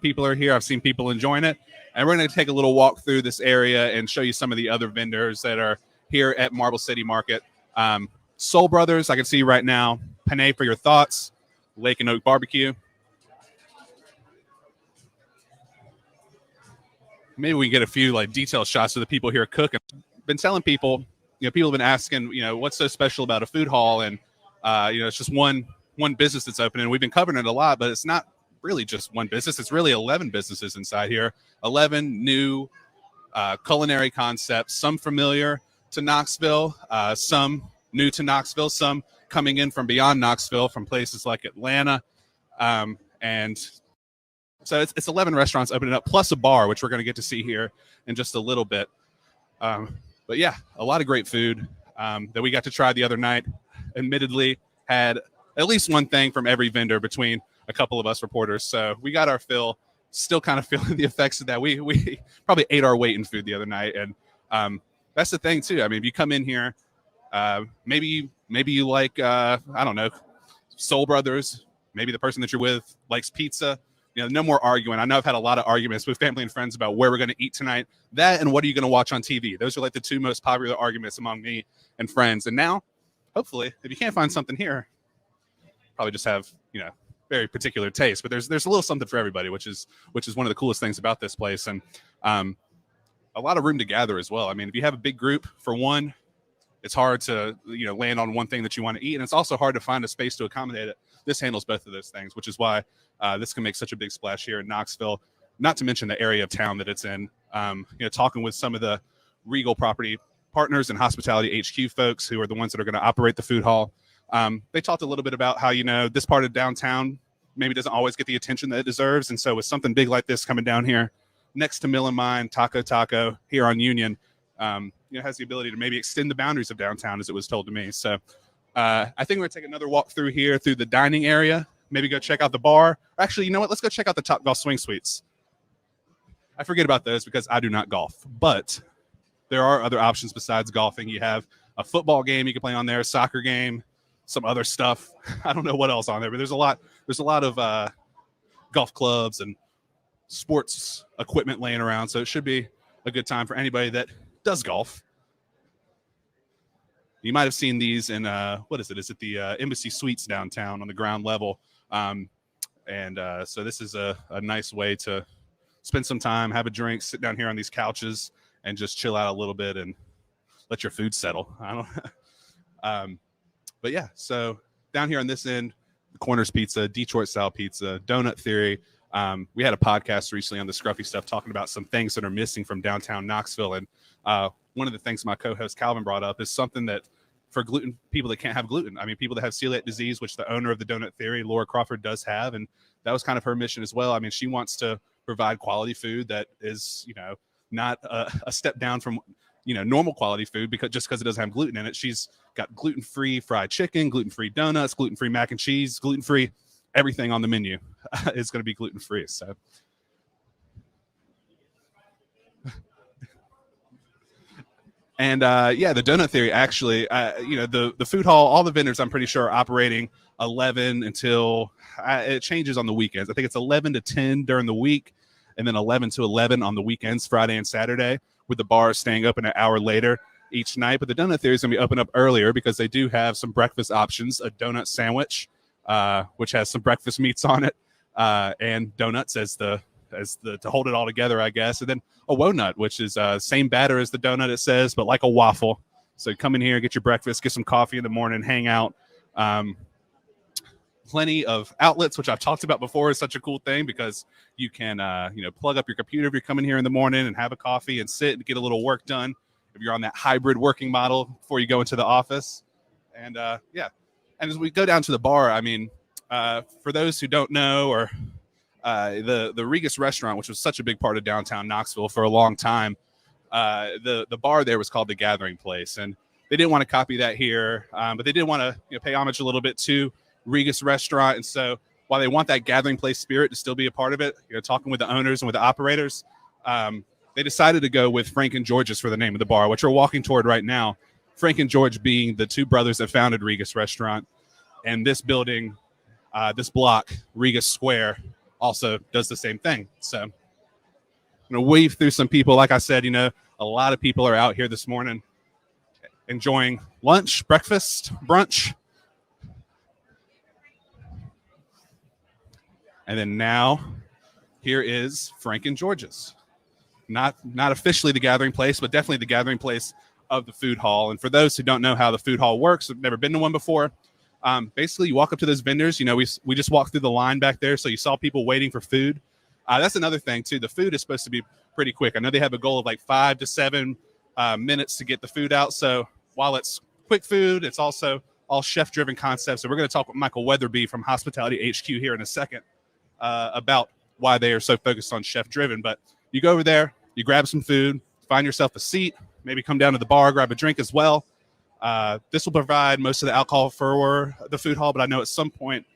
people are here. I've seen people enjoying it. And we're going to take a little walk through this area and show you some of the other vendors that are here at Marble City Market. Soul Brothers, I can see right now. Panay for your thoughts. Lake and Oak Barbecue. Maybe we can get a few like detailed shots of the people here cooking. Been telling people, people have been asking, what's so special about a food hall, and it's just one business that's open, and we've been covering it a lot, but it's not really just one business. It's really 11 businesses inside here. 11 new culinary concepts. Some familiar to Knoxville, some new to Knoxville, some coming in from beyond Knoxville, from places like Atlanta, and so it's 11 restaurants opening up, plus a bar, which we're going to get to see here in just a little bit. But yeah, a lot of great food that we got to try the other night. Admittedly, had at least one thing from every vendor between a couple of us reporters. So we got our fill, still kind of feeling the effects of that. We probably ate our weight in food the other night. And that's the thing too. I mean, if you come in here, maybe you like, I don't know, Soul Brothers, maybe the person that you're with likes pizza. No more arguing. I know I've had a lot of arguments with family and friends about where we're going to eat tonight. That and what are you going to watch on TV? Those are like the two most popular arguments among me and friends. And now, hopefully, if you can't find something here, probably just have, very particular taste. But there's a little something for everybody, which is one of the coolest things about this place. And a lot of room to gather as well. I mean, if you have a big group, for one, it's hard to, land on one thing that you want to eat. And it's also hard to find a space to accommodate it. This handles both of those things, which is why this can make such a big splash here in Knoxville, not to mention the area of town that it's in. Talking with some of the Regal property partners and hospitality HQ folks who are the ones that are going to operate the food hall. They talked a little bit about how, this part of downtown maybe doesn't always get the attention that it deserves. And so with something big like this coming down here next to Mill and Mine, Taco here on Union, has the ability to maybe extend the boundaries of downtown, as it was told to me. So I think we're going to take another walk through here through the dining area, maybe go check out the bar. Actually, you know what? Let's go check out the Top Golf Swing Suites. I forget about those because I do not golf, but there are other options besides golfing. You have a football game you can play on there, a soccer game, some other stuff. I don't know what else on there, but there's a lot of golf clubs and sports equipment laying around. So it should be a good time for anybody that does golf. You might have seen these in, what is it? Is it the Embassy Suites downtown on the ground level? So this is a nice way to spend some time, have a drink, sit down here on these couches, and just chill out a little bit and let your food settle. But yeah, so down here on this end, Corners Pizza, Detroit style pizza, Donut Theory. We had a podcast recently on the Scruffy Stuff talking about some things that are missing from downtown Knoxville. And one of the things my co-host Calvin brought up is something that for gluten people that can't have gluten. I mean, people that have celiac disease, which the owner of the Donut Theory, Laura Crawford, does have. And that was kind of her mission as well. I mean, she wants to provide quality food that is, not a step down from, normal quality food because it doesn't have gluten in it. She's got gluten-free fried chicken, gluten-free donuts, gluten-free mac and cheese, gluten-free everything on the menu is going to be gluten-free. So and the Donut Theory, actually, the food hall, all the vendors I'm pretty sure are operating 11 until it changes on the weekends. I think it's 11 to 10 during the week and then 11 to 11 on the weekends, Friday and Saturday, with the bar staying open an hour later each night. But the Donut Theory is going to be open up earlier because they do have some breakfast options, a donut sandwich, which has some breakfast meats on it, and donuts as the to hold it all together, I guess. And then a wo-nut, which is same batter as the donut, it says, but like a waffle. So come in here, get your breakfast, get some coffee in the morning, hang out. Plenty of outlets, which I've talked about before, is such a cool thing because you can, plug up your computer if you're coming here in the morning and have a coffee and sit and get a little work done if you're on that hybrid working model before you go into the office. And and as we go down to the bar, I mean, for those who don't know, or the Regus restaurant, which was such a big part of downtown Knoxville for a long time, the bar there was called the Gathering Place, and they didn't want to copy that here, but they did want to pay homage a little bit to Regus restaurant. And so while they want that Gathering Place spirit to still be a part of it, talking with the owners and with the operators, they decided to go with Frank and George's for the name of the bar, which we're walking toward right now. Frank and George being the two brothers that founded Regus restaurant, and this building, this block, Regus Square, also does the same thing. So I'm going to weave through some people. Like I said, a lot of people are out here this morning enjoying lunch, breakfast, brunch. And then now here is Frank and George's. Not officially the gathering place, but definitely the gathering place of the food hall. And for those who don't know how the food hall works, have never been to one before, basically you walk up to those vendors. We just walked through the line back there, so you saw people waiting for food. That's another thing too. The food is supposed to be pretty quick. I know they have a goal of like 5 to 7 minutes to get the food out. So while it's quick food, it's also all chef-driven concepts. So we're going to talk with Michael Weatherby from Hospitality HQ here in a second about why they are so focused on chef-driven. But you go over there, you grab some food, find yourself a seat, maybe come down to the bar, grab a drink as well. This will provide most of the alcohol for the food hall, but I know at some point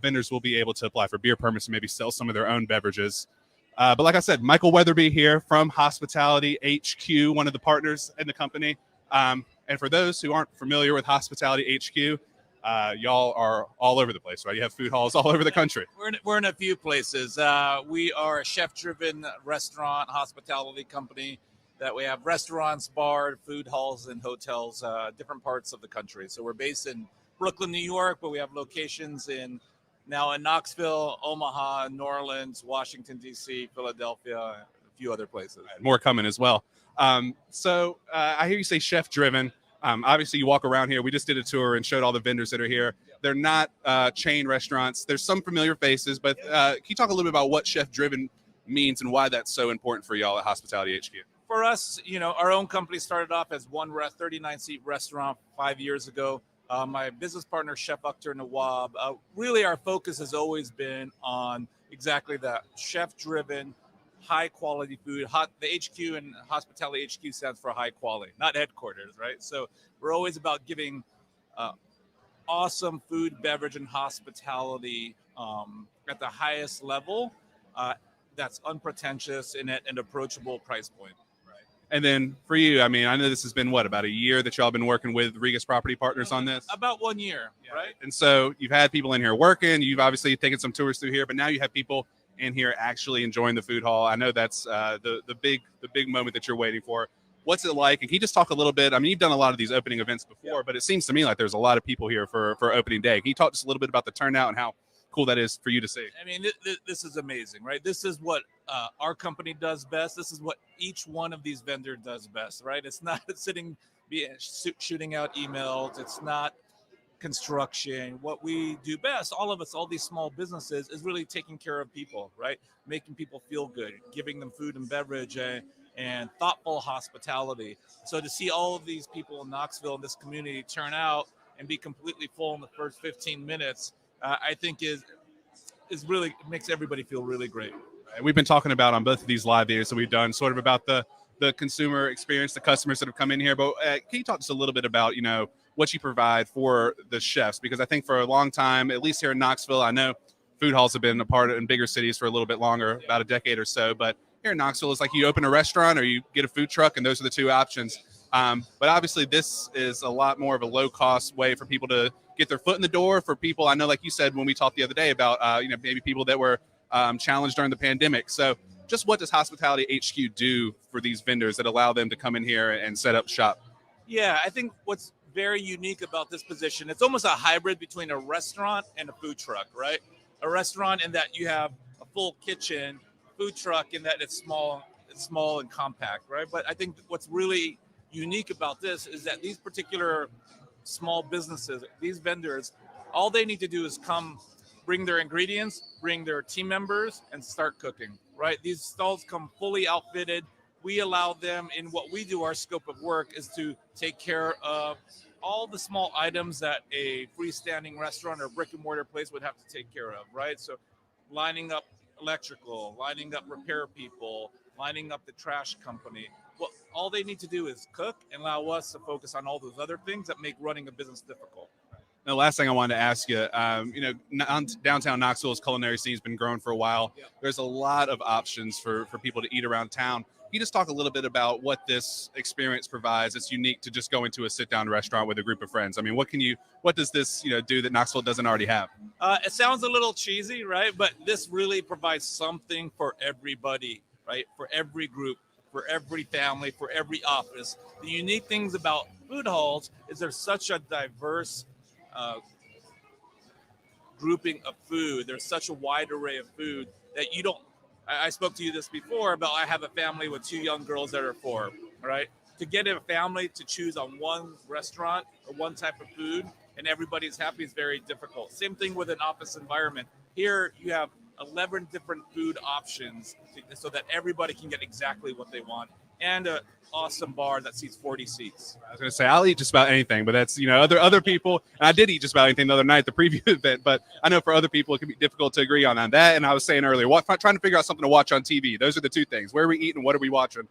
vendors will be able to apply for beer permits and maybe sell some of their own beverages. But like I said, Michael Weatherby here from Hospitality HQ, one of the partners in the company. And for those who aren't familiar with Hospitality HQ, y'all are all over the place, right? You have food halls all over the country. We're in a few places. We are a chef-driven restaurant hospitality company that we have restaurants, bars, food halls, and hotels, different parts of the country. So we're based in Brooklyn, New York, but we have locations now in Knoxville, Omaha, New Orleans, Washington, D.C., Philadelphia, a few other places. More coming as well. So I hear you say chef-driven. Obviously, you walk around here. We just did a tour and showed all the vendors that are here. They're not chain restaurants. There's some familiar faces, but can you talk a little bit about what chef-driven means and why that's so important for y'all at Hospitality HQ? For us, our own company started off as one 39-seat restaurant 5 years ago. My business partner, Chef Akhtar Nawab, really our focus has always been on exactly that, chef-driven, high-quality food. The HQ and Hospitality HQ stands for high quality, not headquarters, right? So we're always about giving awesome food, beverage, and hospitality at the highest level that's unpretentious and at an approachable price point. And then for you, I mean, I know this has been, about a year that y'all been working with Regus Property Partners on this? About 1 year, right? And so you've had people in here working. You've obviously taken some tours through here, but now you have people in here actually enjoying the food hall. I know that's the big moment that you're waiting for. What's it like? And can you just talk a little bit? I mean, you've done a lot of these opening events before, but it seems to me like there's a lot of people here for opening day. Can you talk just a little bit about the turnout and how cool that is for you to see? I mean, this is amazing, right? This is what our company does best. This is what each one of these vendors does best, right? It's not shooting out emails. It's not construction. What we do best, all of us, all these small businesses, is really taking care of people, right? Making people feel good, giving them food and beverage and thoughtful hospitality. So to see all of these people in Knoxville, in this community, turn out and be completely full in the first 15 minutes, I think is really makes everybody feel really great. We've been talking about on both of these live videos that we've done sort of about the consumer experience, the customers that have come in here. But can you talk just a little bit about, what you provide for the chefs? Because I think for a long time, at least here in Knoxville, I know food halls have been a part in bigger cities for a little bit longer, about a decade or so. But here in Knoxville, it's like you open a restaurant or you get a food truck, and those are the two options. But obviously, this is a lot more of a low-cost way for people to get their foot in the door. For people, I know, like you said when we talked the other day about, maybe people that were challenged during the pandemic. So just what does Hospitality HQ do for these vendors that allow them to come in here and set up shop? Yeah, I think what's very unique about this position, it's almost a hybrid between a restaurant and a food truck, right? A restaurant in that you have a full kitchen, food truck in that it's small and compact, right? But I think what's really unique about this is that these particular small businesses, these vendors, all they need to do is come, bring their ingredients, bring their team members, and start cooking, right? These stalls come fully outfitted. We allow them, in what we do, our scope of work is to take care of all the small items that a freestanding restaurant or brick and mortar place would have to take care of, right? So lining up electrical, lining up repair people, lining up the trash company. Well, all they need to do is cook and allow us to focus on all those other things that make running a business difficult. The last thing I wanted to ask you, downtown Knoxville's culinary scene has been growing for a while. Yeah. There's a lot of options for people to eat around town. Can you just talk a little bit about what this experience provides? It's unique to just go into a sit-down restaurant with a group of friends. I mean, what does this, do that Knoxville doesn't already have? It sounds a little cheesy, right? But this really provides something for everybody, right? For every group, for every family, for every office. The unique things about food halls is there's such a diverse grouping of food. There's such a wide array of food that you don't. I spoke to you this before about I have a family with 2 young girls that are 4, right? To get a family to choose on one restaurant or one type of food and everybody's happy is very difficult. Same thing with an office environment. Here you have 11 different food options so that everybody can get exactly what they want, and an awesome bar that seats 40 seats. I was going to say, I'll eat just about anything, but that's, other people, and I did eat just about anything the other night at the preview event, but I know for other people, it can be difficult to agree on that. And I was saying earlier, trying to figure out something to watch on TV. Those are the 2 things. Where are we eating? What are we watching?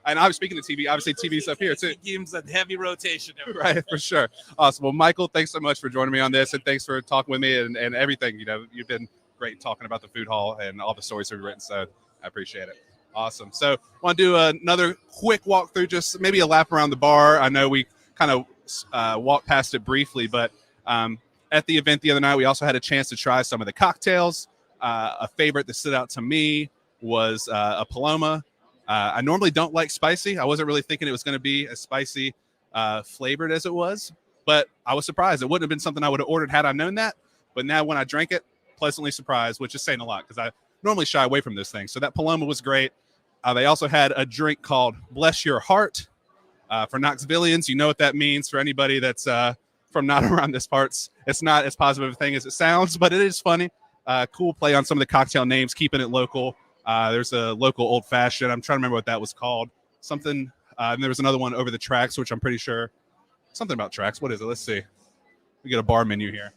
And I was speaking to TV, obviously TV's up here too. Games a heavy rotation. Right, for sure. Awesome. Well, Michael, thanks so much for joining me on this, and thanks for talking with me and everything. You've been great talking about the food hall and all the stories we've written, so I appreciate it. Awesome. So I want to do another quick walkthrough, just maybe a lap around the bar. I know we kind of walked past it briefly, but at the event the other night, we also had a chance to try some of the cocktails. A favorite that stood out to me was a Paloma. I normally don't like spicy. I wasn't really thinking it was going to be as spicy flavored as it was, but I was surprised. It wouldn't have been something I would have ordered had I known that. But now when I drank it, pleasantly surprised, which is saying a lot because I normally shy away from this thing. So that Paloma was great. They also had a drink called Bless Your Heart for Knoxvillians. You know what that means for anybody that's from not around this parts. It's not as positive a thing as it sounds, but it is funny. Cool play on some of the cocktail names, keeping it local. There's a local old fashioned. I'm trying to remember what that was called. Something. And there was another one over the tracks, which I'm pretty sure something about tracks. What is it? Let's see. We get a bar menu here.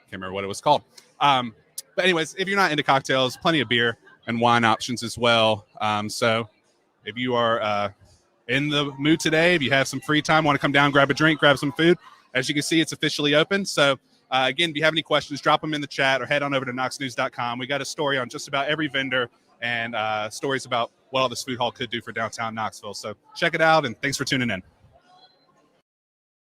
Can't remember what it was called. But anyways, if you're not into cocktails, plenty of beer and wine options as well. So if you are in the mood today, if you have some free time, want to come down, grab a drink, grab some food, as you can see, it's officially open. So again, if you have any questions, drop them in the chat or head on over to KnoxNews.com. We got a story on just about every vendor and stories about what all this food hall could do for downtown Knoxville. So check it out, and thanks for tuning in.